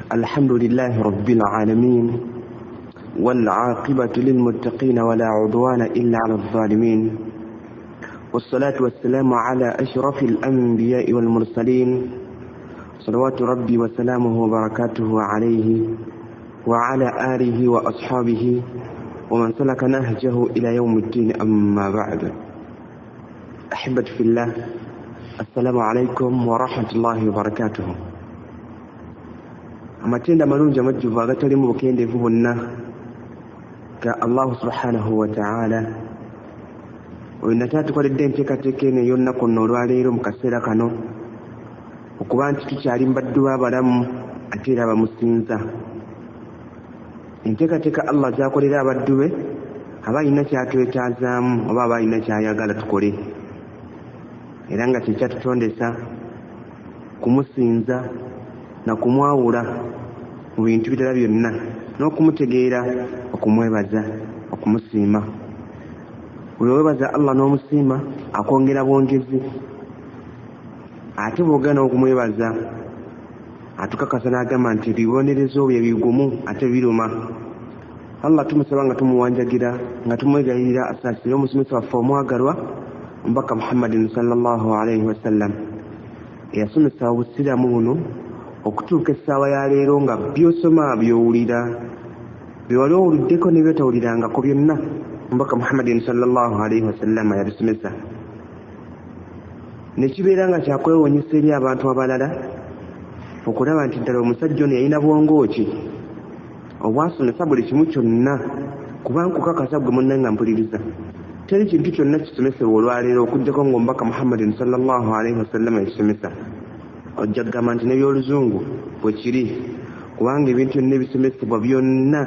الحمد لله رب العالمين والعاقبة للمتقين ولا عدوان إلا على الظالمين والصلاة والسلام على أشرف الأنبياء والمرسلين صلوات ربي وسلامه وبركاته عليه وعلى آله وأصحابه ومن سلك نهجه إلى يوم الدين. أما بعد، أحبة في الله، السلام عليكم ورحمة الله وبركاته. amatenda malungi amajjuvu agatalimu bukendeevu bwonna ga Allahu subhanahu wa ta'ala oyo natatukoledde enteekateeka eno ey'olunaku nno olwaleero mu kaseera kano okuba nti tukyali mbaddu b'abalamu ate era bamusinza. Enteekateeka Allah z'akolera abaddu be aba alina kyatwetaazaamu oba aba alina kyayagala tukole, era nga kyekyatutondesa kumusinza na kumwawula mu bintu bitala byonna n'okumutegeera, okumwebaza, okumusiima. Buli webaza Allah n'omusiima akwongera bwongezi, ate bw'ogana okumwebaza atukakasa n'agamba nti ebibonerezo bye bigumu ate biruma. Allah tumusaba nga tumuwanjagira, nga tumwegayirira asaasire omusomesa waffe omwagalwa Omubaka Muhammadin sallallahu alaihi wasallam eyasomesa obusiraamu buno okutuuka essaawa ya leero nga byosoma byowulira, byewali owuliddeko ne byotawulirangako byonna Omubaka Muhammadin sallallahu alaihi wasallam yabisomesa. Nekibeera nga kyakwewuunyisa eri abantu abalala okulaba nti ddala omusajja ono yalina bwongooki obwasomesa buli kimu kyonna, kuba nkukakasa gwe munna nga mpuliriza teri kintu kyonna kisomesebwa olwaleero okuggyako ng'Omubaka Muhammadin sallallahu alaihi wasallam yakisomesa. Ojja kugamba nti n'ebyoluzungu bwe kiri, kubanga ebintu byonna ebisomesebwa byonna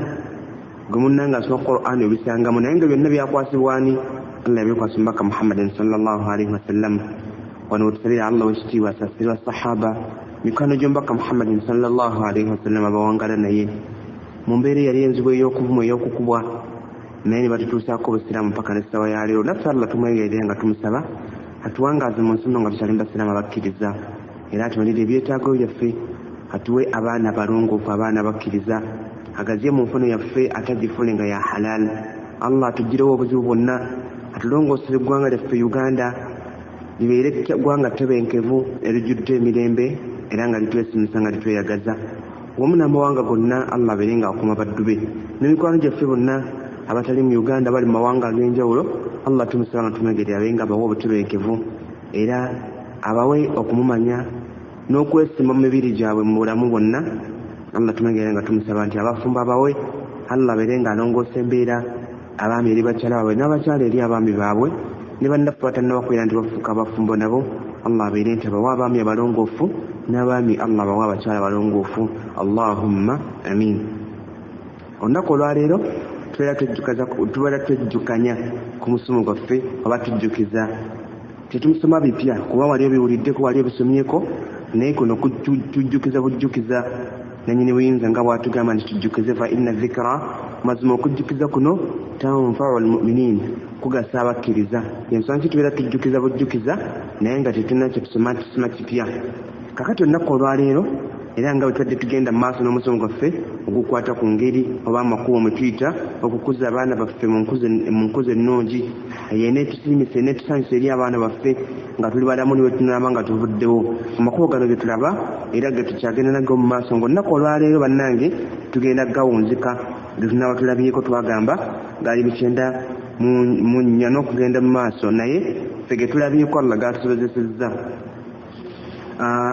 gwe munna nga asoma Qur'an obisangamu, naye nga byonna byakwasibwa ani? Allah yabikwasa Omubaka Muhammadin sallallahu alaihi wasallam. Wano wetusalira Allah wekitiibwa asaasirwa sahaba mikwano gy'Omubaka Muhammadin sallallahu alaihi wasallam abawangala naye mu mbeera eyali enzibu ey'okuvuma ey'okukubwa, naye ne batutuusaako obusiraamu mpaka n'essaawa ya leero. Naffe Allah tumwegerere nga tumusaba atuwangaaze mu nsi nga tukyali basiraamu abakkiriza, era atumalire ebyetaago byaffe, atuwe abaana balongoofu, abaana bakkiriza, agaziye mu nfono yaffe atagifune nga ya halal. Allah atugirewo obuzibu bwonna, atulongoosere eggwanga lyaffe Uganda libeere ggwanga ttebenkevu erijjudde emirembe era nga litwesimisa nga litweyagaza wamu n'amawanga gonna. Allah abeere nga akuma baddu be n'emikwano gyaffe bonna abatali mu Uganda bali mu mawanga ag'enjawulo. Allah tumusaba nga tumwegerera abe nga abawe obutebenkevu era abawe okumumanya n'okwesima mu mibiri gyabwe mu bulamu bwonna. Allah tumwegerera nga tumusaba nti abafumbo abawe Allah abeere nga alongoosa embeera abaami eri bakyala baabwe n'abakyala eri abaami baabwe, ne bannaffe batannabakwera nti bafuuka abafumbo nabo. Allah abeere nti abawe abaami abalongoofu n'abaami Allah bawe abakyala balongoofu. Allahumma amin. Olunaku olwaleero tubeera twejjukanya ku musomo gwaffe oba tujjukiza. Tetumusoma bipya kuba wali obiwuliddeko, wali obisomyeko, naye kuno tujjukiza bujjukiza nannyini buyinza nga bwatugamba nti tujjukize fa inna dhikra, mazima okujjukiza kuno tanfau almuminin, kugasa abakkiriza. Ensonga nti tubeera tujjukiza bujjukiza naye nga tetulina kyetusoma kipya. Kakati olunaku olwaleero era nga bwe tubadde tugenda mu maaso n'omusomo gwaffe ogukwata ku ngeri oba amakubo mwe tuyita okukuza abaana baffe mu nkuzo ennungi eneetusiimisa eneetusanyusa eri abaana baffe nga tuli balamu niwe tunalaba nga tuvuddewo. Amakubo gano ge tulaba era ge tukyagenda nago mu maaso, ng'olunaku olwaleero bannange tugenda gawunzika. Ge tunaba tulabyeko twagamba gaali 9 n'okugenda mu maaso, naye ffe ge tulabyeko Allah gatusobozesezza.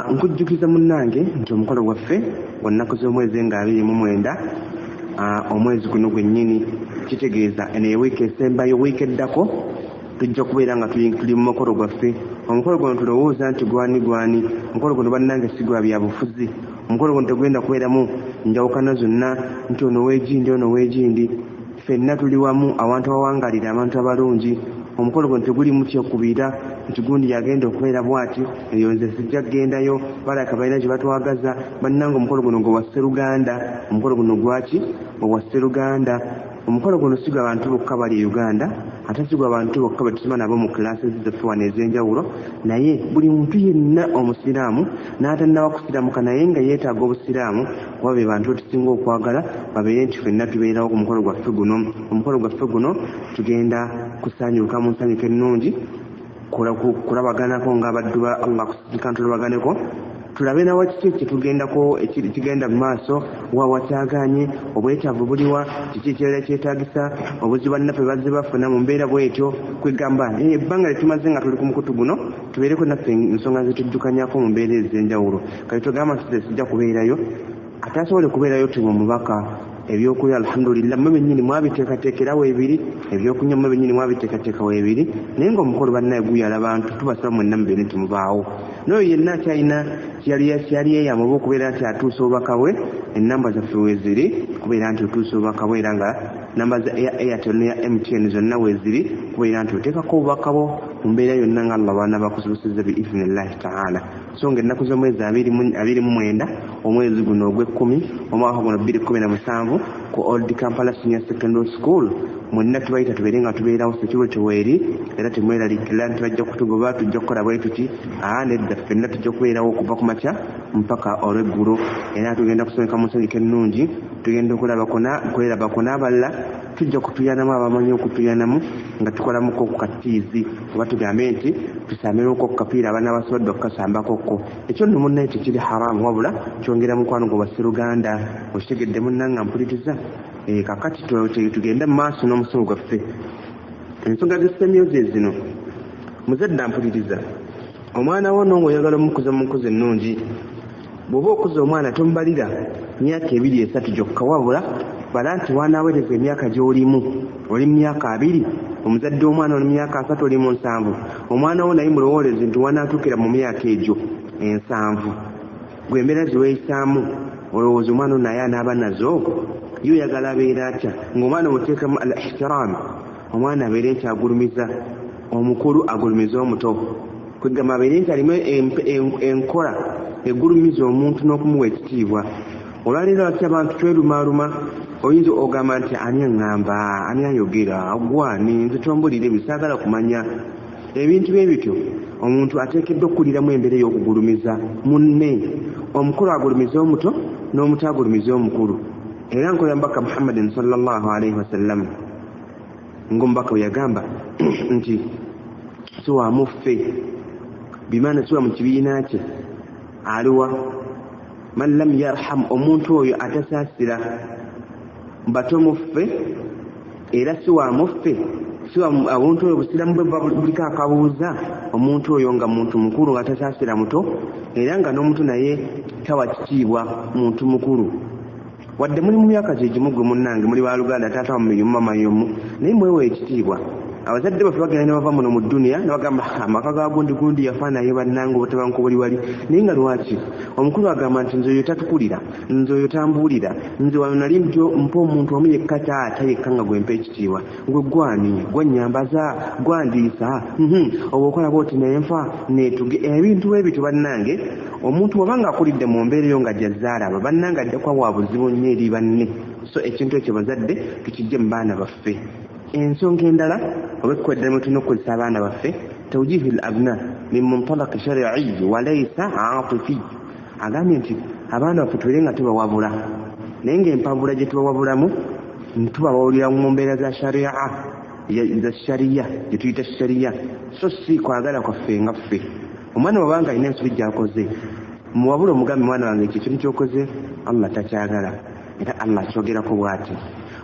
Nkujjukiza munnange nti omukolo gwaffe gwa nnaku z'omwezi nga 29 omwezi guno gwennyini, kitegeeza eno wiiki esembayo, wiiki eddako tujja kubeera nga tuli mu mukolo gwaffe. Omukolo guno tulowooza nti gwani. Omukolo guno bannange si gwa byabufuzi. Omukolo guno tegwenda kubeeramu njawukana zonna nti ono weegindi ono weegindi. Ffenna tuli wamu, abantu abawangalira, abantu abalungi. Omukolo guno tegulimu kyokubira nti gundi yagenda okubeera bw'ati eyo nze sijja kugendayo, balaka balina kye batwagaza. Bannange omukolo guno gwe wasse Luganda. Omukolo guno gwaki? Gwe wasse Luganda. Omukolo guno si gwa bantu bokka bali e Uganda, ate sigwa abantu bokka betusoma nabo mu classes zaffe wano ez'enjawulo naye buli muntu yenna omusiraamu n'atannaba kusiraamuka naye nga yeetaaga obusiraamu kuba be bantu tusinga okwagala babeere nti ffenna tubeerawo ku mukolo gwaffe guno. Omukolo gwaffe guno tugenda kusaanyuka mu nsanyuka ennungi kulabaganako ng'abaddu ba Allah kusirika ntulabaganeko tulabe nawa kiki kitugendako ekigenda mu maaso wawa kyaganye obwetaavu buliwa kiki ekirala kyetaagisa obuzibu bannaffe bazze bafuna mu mbeera bwetyo kwegamba ebbanga lyetumaze nga tuli ku mukutu guno tubeereko naffe ensonga zetujjukanyako mu mbeera ez'enjawulo kale tugamba nti sijja kubeerayo ate asobole kubeerayo tuma omubaka ebyokulya alhamdulillah mwe bennyini mwabiteekateekera weebiri ebyokunywa mwe bennyini mwabiteekateeka weebiri naye ng'omukolo bannaye guyala abantu tubasaba mwenna mubeere nti mubaawo n'oyo yenna akyalina kyali yeeyama oba okubeera nti atuusa obubaka bwe ennamba zaffe weeziri kubeera nti otuusa obubaka bwe era nga namba za Airtel ne MTN zonna weeziri kubeera nti oteekako obubaka bwo mu mbeera yonna nga Allah baana bakusobosezza biiznillahi ta'ala. So ng'ennaku z'omwezi 29 omwezi guno ogw'ekkumi omwaka guno 2017 ku Old Kampala Senior Secondary School mwenna tubayita tubeere nga tubeerawo security weeri era temweraliikirira nti bajja kutugoba tujja kukola bwe tuti nedda ffenna tujja kubeerawo okuva ku makya mpaka olw'eggulo era tugenda kusomeka mu nsanyuka ennungi tugenda okwerabako n'abalala tujja kutuyanamu abamanyi okutuyanamu nga tukolamuko ku katiizi oba tugambe nti tusameeko ku kapiira abaana basobodde okukasambakokko ekyo nno munnaye tekiri haramu wabula kyongera mukwano gwe wassiruganda okitegedde munnanga mpuliriza kakati tugende mu maaso n'omusomo gwaffe ensonga z'essemyo ze zino muzadde ampuliriza omwana wo n'onga oyagala omukuza mu nkuza ennungi bw'oba okuza omwana tomubalira myaka 2-3 gyokka wabula bala nti wanaawereza emyaka gy'olimu oli mu myaka 2 omuzadde w'omwana oli mu myaka 3 oli mu 7 omwana wo naye mulowooleze nti wanaatuukira mu myaka egyo 7 gwe embeera ziweeyisaamu olowooza omwana naye anaaba nazo yo oyagala abeera atya ng'omwana omuteekamu al ihtiraamu omwana abeere nti agulumiza omukulu agulumiza omuto kwegamba abeere nti alimu enkola egulumiza omuntu n'okumuwa ekitiibwa olwaleero lwaki abantu twerumaluma oyinza ogamba nti ani aŋŋamba ani ayogera gwani nze tombulire bisaagala kumanya ebintu bye bityo omuntu ateekeddwa okukuliramu embeera ey'okugulumiza munne omukulu agulumiza omuto n'omuto agulumiza omukulu era nkola mbaka Muhammadin sallallahu alaihi wasallam ng'omubaka bwe yagamba nti siwa muffe bimaana siwa mu kibiina kye aliwa man lam yarham omuntu oyo atasaasira bato muffe era siwa muffe siwa omuntu oyo busiramu bwe buliko akabuuza omuntu oyo nga muntu mukulu nga tasaasira muto era nga n'omuntu naye tawa kitiibwa muntu mukulu wadde muli mu myaka gyegimu gwe munnange muli baluganda taata wa muyumu mama yomu naye mwewe ekitiibwa abazadde baffe bagenda ne bava muno mu dduniya ne bagamba amaka ga gundi yafaanayo bannange obutabanko buli wali naye nga lwaki omukulu agamba nti nze oyo tatukulira nze oyo tambuulira nze wano nali mpa omuntu omu yekka taata yekka nga gwempa ekitiibwa gwe gwani gwannyambaza gwandiisa oba okola bwoti naye nfa neetuge ebintu ebityo bannange omuntu wabanga akulidde mu mbeera eyo nga gyazaalaba bannange ajja kuba wa buzibu nnyo eri banne so ekintu ekyo bazadde tukijje mu baana baffe ensonga endala oba ekkweddamu tulina okukozesa abaana baffe tawjihi al abna min muntalaqi shari'i walaysa atifi agambye nti abaana baffe tubeere nga tubawabula naye ng'empabula gye tubawabulamu tubawulira mu mbeera za shari'a za shariya gye tuyita shariya so si kwagala kwaffe nga ffe omwana wabanga alina ensobi gy'akoze muwabula omugambi mwana wange ekyo kintu ky'okoze Allah takyagala era Allah kyogerako bw'ati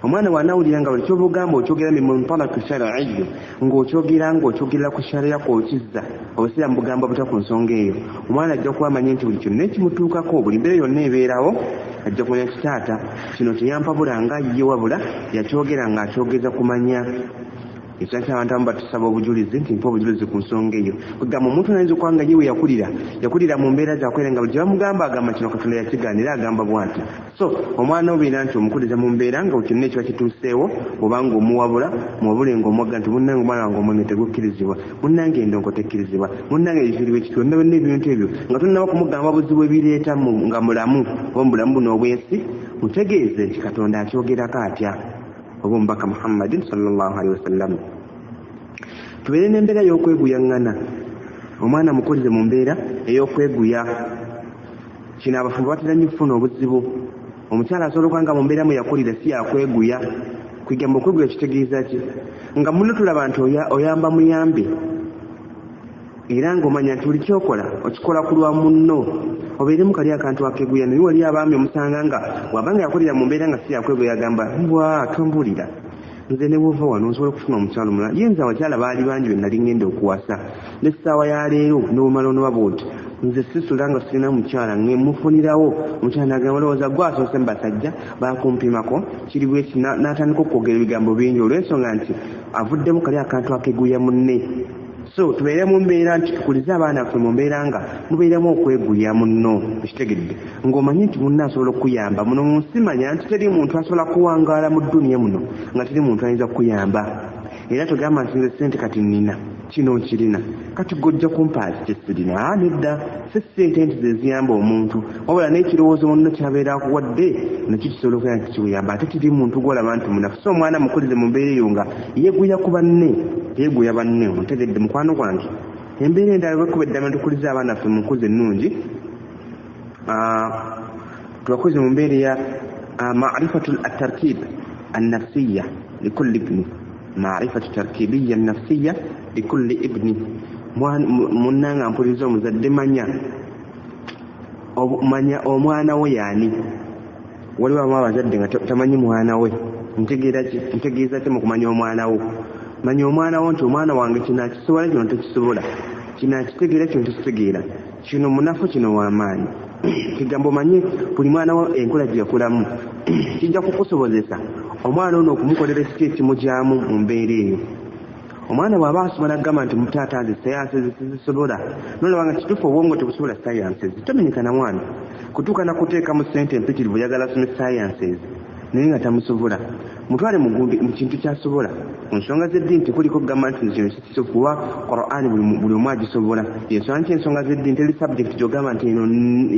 omwana wanaawulira nga buli kyobugamba okyogera mu muntalaqi shar'iyyo ng'okyogerera ku shariya kw'okizza obusiraamu bugamba buta ku nsonga eyo omwana ajja kuba amanye nti buli kyonna ekimutuukako buli mbeera yonna ebeerawo ajja kumanya kitaata kino teyampabulanga ye wabula yakyogera ng'akyogeza kumanya ekyo abantu abamu batusaba obujulizi nti mpa obujulizi ku nsonga eyo kugamba omuntu nayinza okuba nga ye we yakulira mu mbeera zakwera nga buli gye bamugamba agamba kino Katonda yakigaanira agamba bw'ati so omwana obeera nti omukuliza mu mbeera nga kyonna ekiba kituuseewo obanga omuwabula muwabule ng'omwagga nti munnange omwana wange omwenge tegukkirizibwa munnange endongo tekkirizibwa munnange ekiriwo ekityo byonna ebintu ebyo nga tonnaba kumugamba buzibu ebireeta nga mulamu oba mu bulamu buno obwensi mutegeeze nti Katonda akyogerako atya oba omubaka Muhammadin sallallahu alaihi wasallam tubeere n'embeera y'okweguyaŋŋana omwana mukulize mu mbeera ey'okweguya kino abafumbo batera nnyo okufuna obuzibu omukyala asobola okuba nga mu mbeera mwe yakulira si yakweguya kwegamba okweguya kitegeeza ki nga muno tulaba nti oyamba muyambe era ng'omanya nti buli kyokola okikola ku lwa munno obeeremu kali akantu akeguya naye wali abaami omusanga nga wabanga yakulira mu mbeera nga si yakweguya agamba mbwa tombulira nze ne bwova wano nsobola okufuna omukyalo mulala yenza abakyala baali bangi be nali ngenda okuwasa n'essaawa ya leero n'omala onobaba oti nze sisula nga sirina mukyala ngemufunirawo omukyala nagamba lowooza gwe asoose mu basajja bakumpimako kiri bweki n'atandika okwogera ebigambo bingi olw'ensonga nti avuddemu kali akantu akeguya munne so tubeere mu mbeera nti tukulize abaana ffe mu mbeera nga mubeeremu okweguya munno ekitegedde ng'omanyi nti munno asobola okuyamba muno mu nsi manya nti teri muntu asobola kuwangaala mu dduniya muno nga teri muntu ayinza kukuyamba era togamba nti nze ssente kati nnina kino nkirina kati gojja kumpaazi kyesirina nedda si ssente nti zeziyamba omuntu wabula n'ekirowoozo munno kyabeera akuwadde nakyo kisobola okubeera nti kiwuyamba ate tiri muntu gwolaba nti munafu so omwana mukulize mu mbeera eyo nga yeeguya ku banne yeeguya banne ontegedde mukwano gwange embeera endala bwekuba eddama tukulize abaana ffe mukuze ennungi tubakulize mu mbeera ya marifatu atarkib annafsiya likulli ibni marifatu tarkibiya nafsiya likulli ibni munnanga mpuliriza omuzadde manya omwana we yaani waliwo abamu abazadde nga tamanyi mwana we ntegeeza ki mu kumanya omwana wo manya omwana wo nti omwana wange kino akisobola kino tekisobola kino akitegeera kino tekitegeera kino munafu kino wamaanyi kigambo manye buli mwana wo enkola gye yakulamu kijja kukusobozesa omwana ono okumukolera ekiki ekimugyamu mu mbeera eyo omwana bw'aba asoma n'agamba nti mutaata nze sayansi zizisobola nolaba nga kituufu obwongo tebusobola sayansi tomenyekana mwana kutuuka nakuteekamu ssente empitirivu oyagala asome sayansi naye nga tamusobola mutwale mu kintu kyasobola ku nsonga z'eddiini tekuliko kugamba nti kino kisobola Qur'ani buli omu agisobola yensonga nti ensonga z'eddiini teri subject gy'ogamba nti eno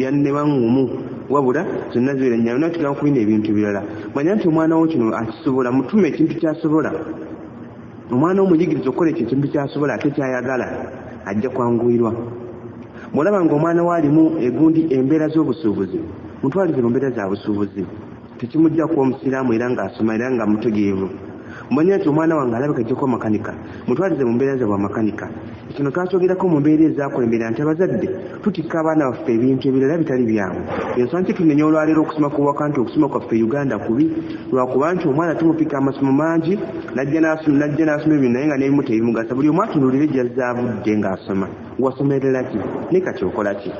yanneba ngumu wabula zonna zibeera nnyama naye tugamba ku bino ebintu birala manya nti omwana wo kino akisobola mutume ekintu kyasobola omwana omuyigiriza okukola ekyo ekintu kyasobola ate kyayagala ajja kwanguyirwa bw'olaba ng'omwana we alimu egundi embeera z'obusuubuzi mutwalize mu mbeera za busuubuzi tekimujja kuba omusiraamu era ng'asoma era nga mutegeevu manya nti omwana wange alabika ajjako makanika mutwalize mu mbeera za bwamakanika kino twakyogerako mu mbeera ezakulembera nti abazadde tutikka abaana baffe ebintu ebirala bitali byangu ensonga nti tunenya olwaleero okusoma kuwaka nti okusoma kwaffe Uganda kubi lwakuba nti omwana tumupika amasomo mangi najja n'asoma ebintu naye nga n'ebimu tebimugasa buli omu atunuulire gy'azzaavudde ng'asoma wasomerera ki ne kati okola ki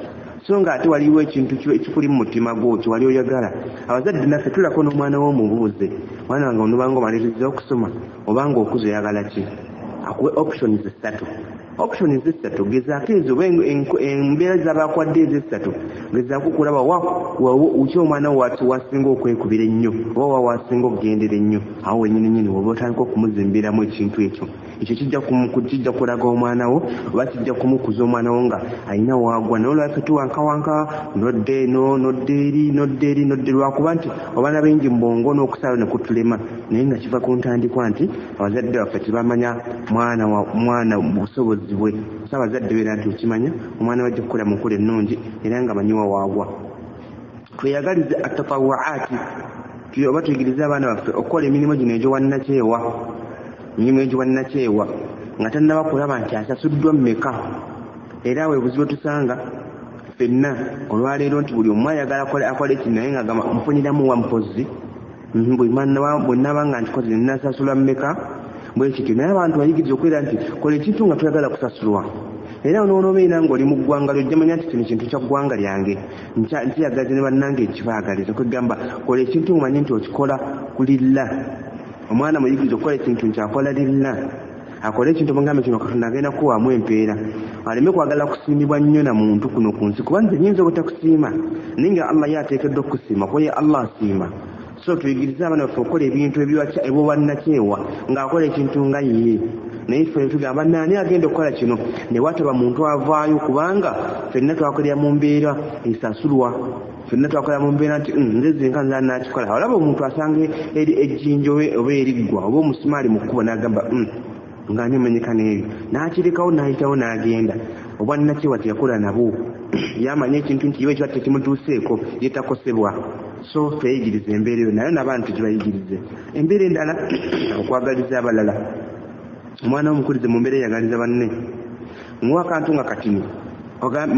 so nga ate waliwo ekintu ekikuli mu mutima gwo kye wali oyagala abazadde naffe tulako n'omwana w'omubuuze mwana wange onobanga omaliriza okusoma obanga okuza oyagala ki akuwe options essatu gezaako ezo embeera z'abakwadde ez'essatu gezaako okulaba ki omwana wasinga okwekubira ennyo oba wasinga okugendera ennyo awo wenyininyini woba otandika okumuzimbiramu ekintu ekyo kijja kulaga omwana wo oba kijja kumukuza omwana wo nga alina waagwa naye olwaffe tuwankawanka nodde eno nodde eri lwakuba nti abaana bengi mu bwongo n'okusala ne kutulema naye nga kiva ku ntandikwa nti abazadde baffe tebamanya mwana busobozi bwe abazadde beera nti okimanya omwana wajja kukola mu nkola ennungi era nga manyiwa waagwa tweyagalize atafawaati oba tuyigirize abaana baffe okukola emirimu gino egiwannakyewa nga tannaba kulaba nti asasuddwa mmeka era we buzibu tusanga ffenna olwaleero nti buli omu ayagala akole ekino naye nga gamba mfuniramu wa mpozi bwenaba nga ntikoze nnasasula mmeka bwekityo naye abantu bayigiriza okubeera nti kola ekintu nga tuyagala kusasulwa era onoobeera ng'oli mu ggwanga lyo manya nti kino kintu kya ggwanga lyange nkiyagaliza ne bannange ekibaagaliza kwegamba kola ekintu omanyi nti okikola kulilla omwana muyigiriza okukola ekintu nkyakola lilla akole ekintu mugambe kino Katonda agenda kuwaamu empeera aleme kwagala kusiimibwa nnyo na muntu kuno ku nsi kuba nze nyinza obutakusiima naye nga Allah yateekeddwa okukusiima kuba ye Allah asiima so tuyigirize abaana baffe okukola ebintu ebwowannakyewa ng'akola ekintu nga ye naye ffe tugamba naani agenda okukola kino ne wataba muntu avaayo kubanga ffenna twakolera mu mbeera esasulwa ffenna twakolera mu mbeera nti nze zenka nza nakikola olaba omuntu asanga ejjinja oba eriggwa oba omusimaali mu kkubo n'agamba ng'anemenyeka n'ebyo n'akirekawo n'ayitawo n'agenda obwannakyewa teyakola nabo yamanya ekintu nti iwe ekiba tekimutuuseeko yetakosebwa so tweyigirize embeera eyo nayo n'abantu tebayigirize embeera endala okwagaliza abalala omwana w'omukulize mu mbeera eyagaliza banne muwa akantu nga katini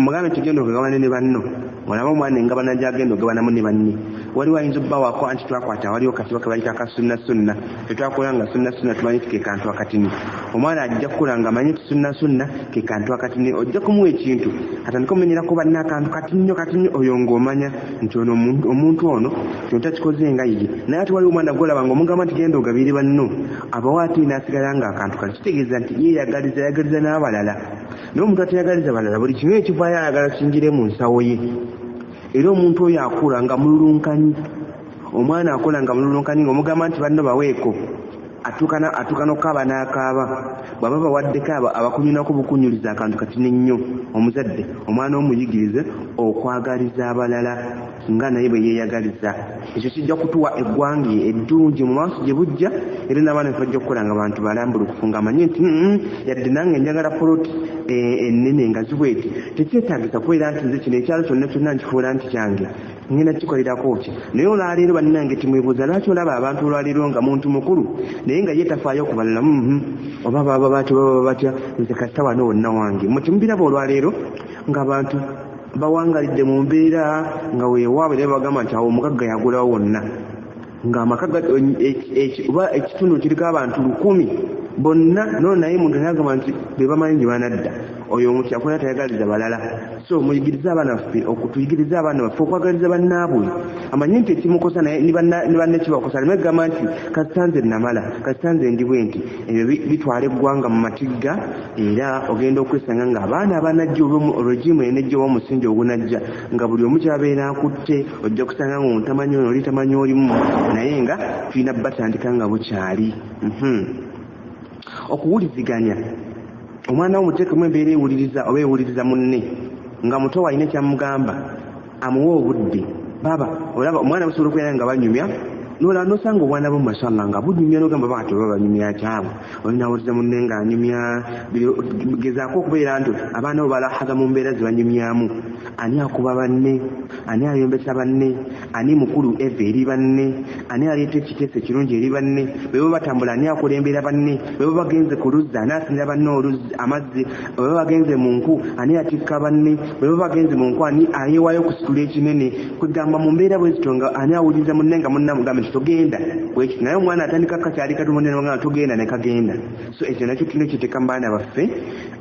mugambe tugenda okugabana ne banno olaba omwana engabana gyagenda ogabanamu ne banne waliwo ayinza obbawaako anti twakwata waliwo kasiba ke bayita akasunnasunna tetwakola nga sunnasunna tumanyi ti ke kantu akatini omwana ajja kukula nga amanyi ti sunnasunna ke kantu akatini ojja kumuwa ekintu atandika omumenyerako banne akantu katini oyo ng'omanya nti ono omuntu ono kino takikoze nga ye naye ate waliwo omwana gwolaba nga omugamba nti genda ogabire banno abawo ate n'asigala nga akantu kati kitegeeza nti ye yagaliza n'abalala naye omuntu ateyagaliza balala buli kimu ekivaayo ayagala kingire mu nsawo ye era omuntu oyo akula nga mululunkanyi omwana akola nga mululunkanyi ng'omugamba nti banno baweeko atukana okukaaba n'akaaba bw'aba bawaddeko abakunyunako bukunyuliza akantu katini nnyo omuzadde omwana omuyigirize okwagaliza abalala nga naye bwe yeeyagaliza ekyo kijja kutuwa eggwanga eddungi mu maaso gye bujja era n'abaana bajja kukola nga bantu balambulukufu ng'amanye nti yadde nange njagala poloti ennene nga zibweti tekyetaagisa kubeera nti nze kino ekyalo kyonna nkifuula nti kyange ngenda kikolerako ki naye olwaleero bannange timwebuuza lwaki olaba abantu olwaleero nga muntu mukulu naye nga ye tafaayo ku balala oba baba batya nze kasita wano wonna wange mutimubiraba olwaleero ng'abantu bawangalidde mu mbeera nga weewaabwe naye bagamba nti awo omugagga yagulawo wonna ng'amaka oba ekitundu kiriko abantu 1,000 bonna no naye muntu yagamba nti be bamanyi gye banadda oyo omuntu yakola tayagaliza balala so muyigirize abaana baffe okutuyigiriza abaana baffe okwagaliza bannaabwe amanye nti ekimukosa naye ni banne kibakosa lime gamba nti kasitanze namala kasitanze ndi bwe nti ebyo bitwala eggwanga mu matigga era ogenda okwesanga ng'abaana abanajja olwegimu enejja ow'omusingi ogunajja nga buli omu kyabeera akutte ojja kusanga nga ontamanyi ono oli tamanyi olimu naye nga tulina batandika nga bukyali okuwuliziganya omwana w'omuteekemu embeera ewuliriza oba ewuliriza munne nga muto alina ekyamugamba amuwa obudde baba olaba omwana busobola okubeera nga banyumya nosanga obwana bwe mashallah nga bunyumya n'ogamba baati oba banyumya kyabo olinawuliza munne ng'anyumya gezaako okubeera nti abaana bo balahaza mu mbeera ze banyumyamu ani akuba banne ani ayombesa banne ani mukulu eva eri banne ani aleeta ekiteeso ekirungi eri banne bwe batambula ani akulembera banne bwe bagenze ku luzzi ani asinira banne oluzzi amazzi bwe bagenze mu nku ani atikka banne bwe bagenze mu nku ani ayeewayo okusitula ekinene kwegamba mu mbeera bwe zito nga ani awuliriza munne nga munnamugambe togenda bwekyo naye omwana atandika kakyali katumonde nga togenda ne kagenda so ekyo nakyo tulina ekiteeka mu baana baffe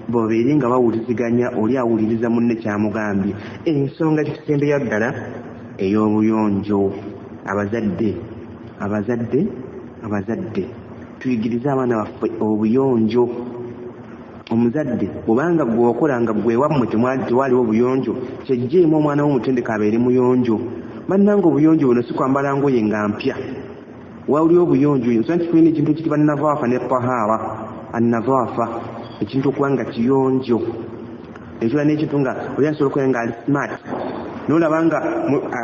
bobeere nga bawuliziganya oli awuliriza munne kyamugambye ensonga kisembeya ddala ey'obuyonjo abazadde tuyigirize abaana baffe obuyonjo omuzadde obanga gwewakola nga gwewammwe tewaliwo obuyonjo kyejjeemu omwana w'omutendeka abeere muyonjo bannanga obuyonjo buno si kwambala ngoye nga mpya waliwo obuyonjo nsonga kitulina ekintu ekitiba navaafa ne tahaara annavaafa ekintu okuba nga kiyonjo ekyola n'ekintu nga oli asobola okuba nga ali smart n'olaba nga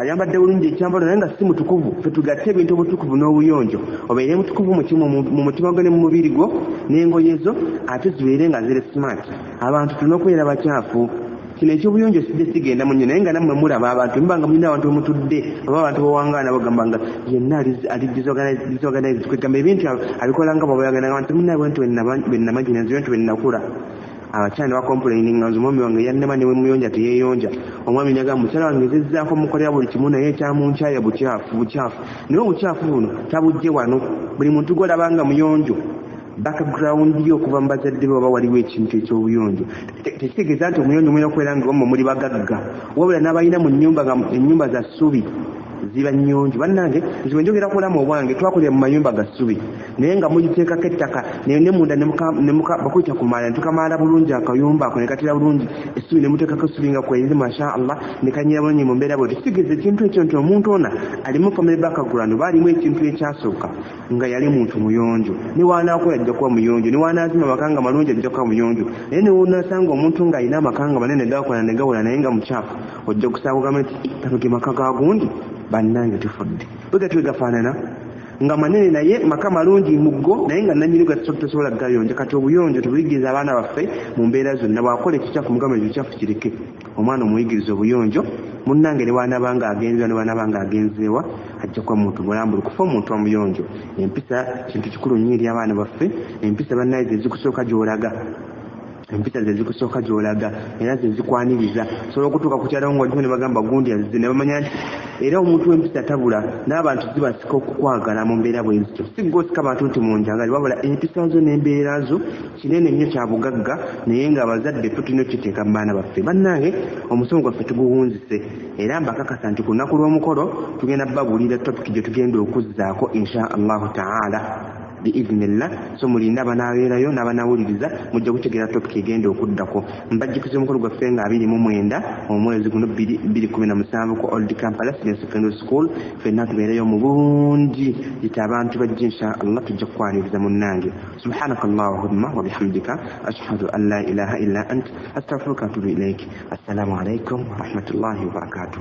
ayambadde bulungi ekyambalo naye nga si mutukuvu fetugatte ebintu obutukuvu n'obuyonjo obeere mutukuvu mu mutima gwe ne mu mubiri gwo n'engoye zo ate zibeere nga ziri smart abantu tulina okubeera bakyafu kino ekyobuyonjo sijja kigenda munyo naye nga nammwe mulaba abantu mubanga mulina abantu bemutudde oba abantu bawangana bagamba nga yenna ali disorganize kwegamba ebintu abikola nga bw'obayagala nga bantu munnaabwe nti bennamagina nziyo nti bennakula abakyala ne bakomplaining nga nze omwami wange yannema ne wemuyonja teyeeyonja omwami nagamba mukyala wange nzezzaako mukolera buli kimu naye ekyamunkyaya bukyafu naye obukyafu buno tabujje wano buli muntu gwolaba nga muyonjo background yo okuva mu bazadde be oba waliwo ekintu eky'obuyonjo tekitegeeza nti omuyonjo mulina okubeera nga omwo muli bagagga wabula n'abalina mu nnyumba nga ennyumba za ssubi ziba nnyonjo bannange nti wenjogera kulamu obwange twakolera mu mayumba ga ssubi naye nga mugiteekako ettaka ne munda bakuyita kumaala ne tukamaala bulungi akayumba ako ne katera bulungi essubi ne muteekako essubi nga kwerinze masha allah ne kanyira bulungi mu mbeera bwe tekitegeeza ekintu ekyo nti omuntu ona alimu family background oba alimu ekintu ekyasooka nga yali muntu muyonjo ne waanaakola ajja kuba muyonjo ne waanaazima amakanga malungi ajja kuba muyonjo naye ne woonasanga omuntu ng'alina amakanga manene gakola ne gawola naye nga mukyafu ojja kusanga ogamba nti kano ge maka ga gundi bannange tufudde bwe gatwe gafaanana nga manene naye maka malungi muggo naye nga nannyini tosobola gayonja. Kati obuyonjo tubuyigiriza abaana baffe mu mbeera zonna. Bwakola ekikyafu mugamba ekikyafu kireke, omwana omuyigiriza obuyonjo. Munnange ne bw'anaaba nga agenzeewa ne bw'anaaba nga agenzeewa ajja kuba muntu mulambulu kufa omuntu omuyonjo. Empisa kintu kikulu nnyo eri abaana baffe. Empisa bannaye ze zikusooka gy'olaga, empisa ze zikusooka gy'olaga era ze zikwaniriza. Sobola okutuuka ku kyalo ng'olimu ne bagamba gundi azze ne bamanya nti era omuntu w'empisa tabula n'abantu zibasika okukwagala mu mbeera bwe zityo. Si gw'osika abantu nti munjangali, wabula empisa zo n'embeera zo kinene nnyo kya bugagga, naye ng'abazadde tulina okiteeka mu baana baffe. Bannange omusomo gwaffe tuguwunzise era mbakakasa nti ku lunaku lw'omukolo tugenda babuulira topiki gye tugenda okuzzaako insha allahu taala biiznillah. So mulinda abanaabeerayo n'abanaawuliriza mujja kutegeera topiki egenda okuddako. Mbajjukiza omukolo gwaffe nga 29 omwezi guno 2017 ku Old Kampala Senior Secondary School. Ffenna tubeereyo mu bungi ite abantu bajja insha allah tujja kukwaniriza munnange. Subhanaka allahumma wa bihamdika ashhadu an la ilaha illa ant astaghfiruka wa atubu ilayk. Assalamu alaikum wa rahmatullahi wa barakatuh.